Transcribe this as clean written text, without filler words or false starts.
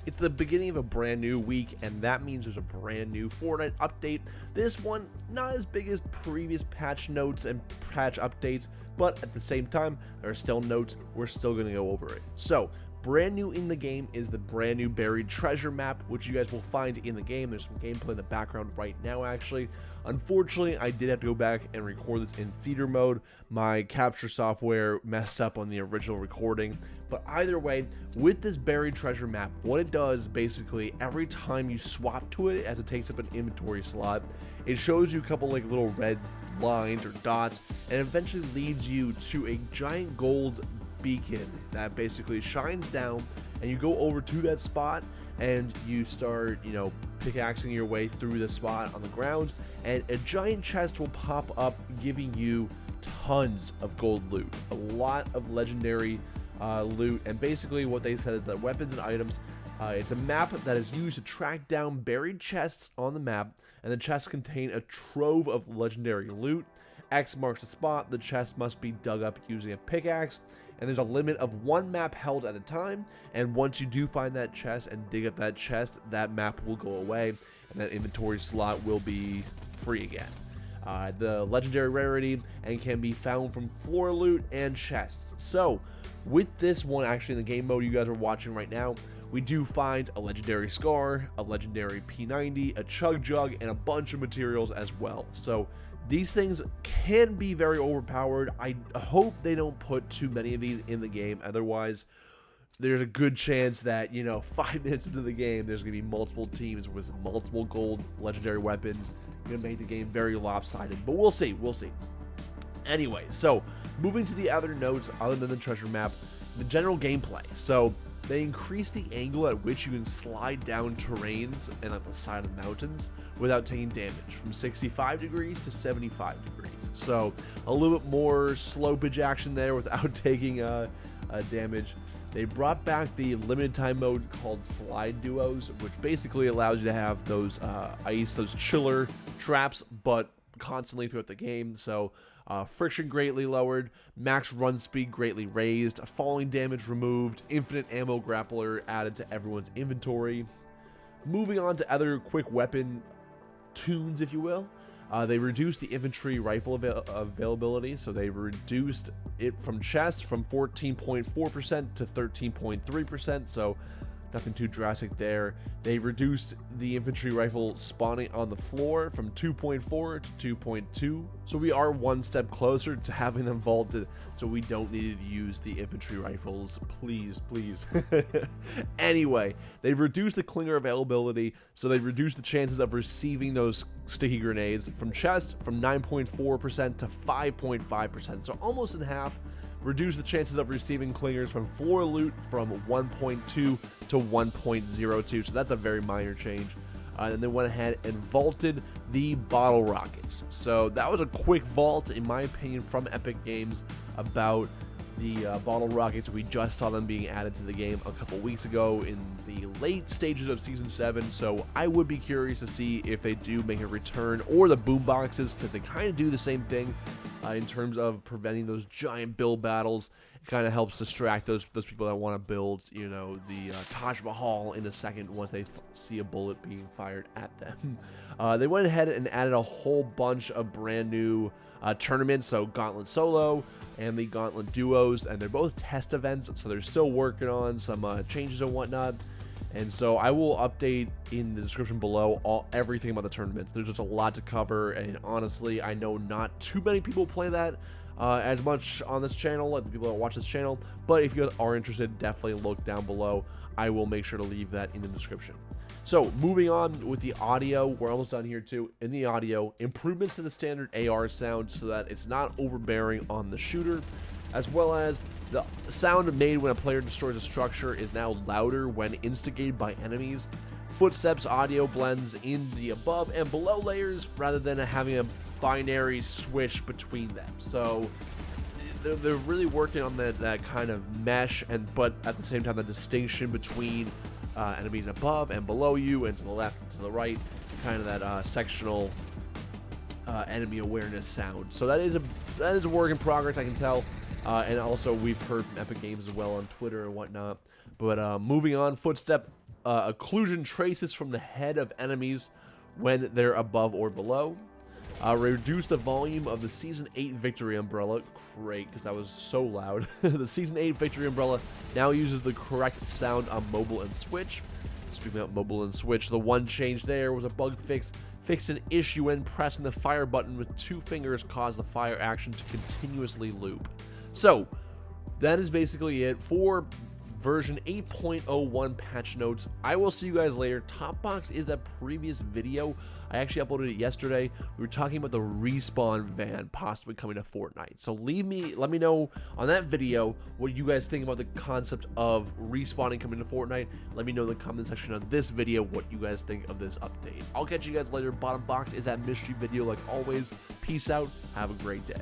It's the beginning of a brand new week, and that means there's a brand new Fortnite update. This one, not as big as previous patch notes and patch updates, but at the same time, there are still notes. We're still going to go over it. So, brand new in the game is the brand new buried treasure map, which you guys will find in the game. There's some gameplay in the background right now, actually. Unfortunately, I did have to go back and record this in theater mode. My capture software messed up on the original recording. But either way, with this buried treasure map, what it does, basically, every time you swap to it, as it takes up an inventory slot, it shows you a couple like little red lines or dots, and eventually leads you to a giant gold beacon that basically shines down, and you go over to that spot and you start, pickaxing your way through the spot on the ground, and a giant chest will pop up, giving you tons of gold loot, a lot of legendary loot. And basically what they said is that weapons and items, it's a map that is used to track down buried chests on the map, and the chests contain a trove of legendary loot. X marks the spot. The chest must be dug up using a pickaxe, and there's a limit of one map held at a time, and once you do find that chest and dig up that chest, that map will go away, and that inventory slot will be free again. The legendary rarity and can be found from floor loot and chests. So with this one, actually in the game mode you guys are watching right now, we do find a legendary scar, a legendary P90, a chug jug, and a bunch of materials as well. So these things can be very overpowered. I hope they don't put too many of these in the game. Otherwise, there's a good chance that, 5 minutes into the game, there's going to be multiple teams with multiple gold legendary weapons. Going to make the game very lopsided. But we'll see. We'll see. Anyway, so moving to the other notes other than the treasure map, the general gameplay. So they increase the angle at which you can slide down terrains and at the side of the mountains without taking damage, from 65 degrees to 75 degrees. So a little bit more slopage action there without taking damage. They brought back the limited time mode called slide duos, which basically allows you to have those those chiller traps, but constantly throughout the game. So friction greatly lowered, max run speed greatly raised, falling damage removed, infinite ammo grappler added to everyone's inventory. Moving on to other quick weapon tunes, if you will. They reduced the infantry rifle availability, so they reduced it from chest from 14.4% to 13.3%, so nothing too drastic there. They reduced the infantry rifle spawning on the floor from 2.4 to 2.2, so we are one step closer to having them vaulted, so we don't need to use the infantry rifles. Please. Anyway, they've reduced the clinger availability, so they reduced the chances of receiving those sticky grenades from chest from 9.4% to 5.5%, so almost in half. Reduce the chances of receiving clingers from floor loot from 1.2 to 1.02, so that's a very minor change. And they went ahead and vaulted the bottle rockets. So that was a quick vault, in my opinion, from Epic Games about the bottle rockets. We just saw them being added to the game a couple weeks ago in the late stages of Season 7, so I would be curious to see if they do make a return, or the boom boxes, because they kind of do the same thing in terms of preventing those giant build battles. It kind of helps distract those people that want to build, the Taj Mahal in a second once they see a bullet being fired at them. They went ahead and added a whole bunch of brand new tournaments, so Gauntlet Solo and the Gauntlet Duos, and they're both test events, so they're still working on some changes and whatnot. And so I will update in the description below everything about the tournaments. There's just a lot to cover, and honestly, I know not too many people play that as much on this channel, like the people that watch this channel, but if you guys are interested, definitely look down below. I will make sure to leave that in the description. So moving on with the audio, we're almost done here too. In the audio, improvements to the standard AR sound so that it's not overbearing on the shooter, as well as the sound made when a player destroys a structure is now louder when instigated by enemies. Footsteps audio blends in the above and below layers rather than having a binary switch between them. So they're really working on that kind of mesh, but at the same time the distinction between enemies above and below you, and to the left and to the right, kind of that sectional enemy awareness sound. So that is a work in progress, I can tell. And also we've heard from Epic Games as well on Twitter and whatnot. But moving on, footstep occlusion traces from the head of enemies when they're above or below. Reduce the volume of the Season 8 Victory Umbrella. Great, because that was so loud. The Season 8 Victory Umbrella now uses the correct sound on mobile and Switch. Speaking of mobile and Switch, the one change there was a bug fix. Fixed an issue when pressing the fire button with 2 fingers caused the fire action to continuously loop. So, that is basically it for version 8.01 patch notes. I will see you guys later. Top box is that previous video. I actually uploaded it yesterday. We were talking about the respawn van possibly coming to Fortnite. So let me know on that video what you guys think about the concept of respawning coming to Fortnite. Let me know in the comment section of this video what you guys think of this update. I'll catch you guys later. Bottom box is that mystery video like always. Peace out. Have a great day.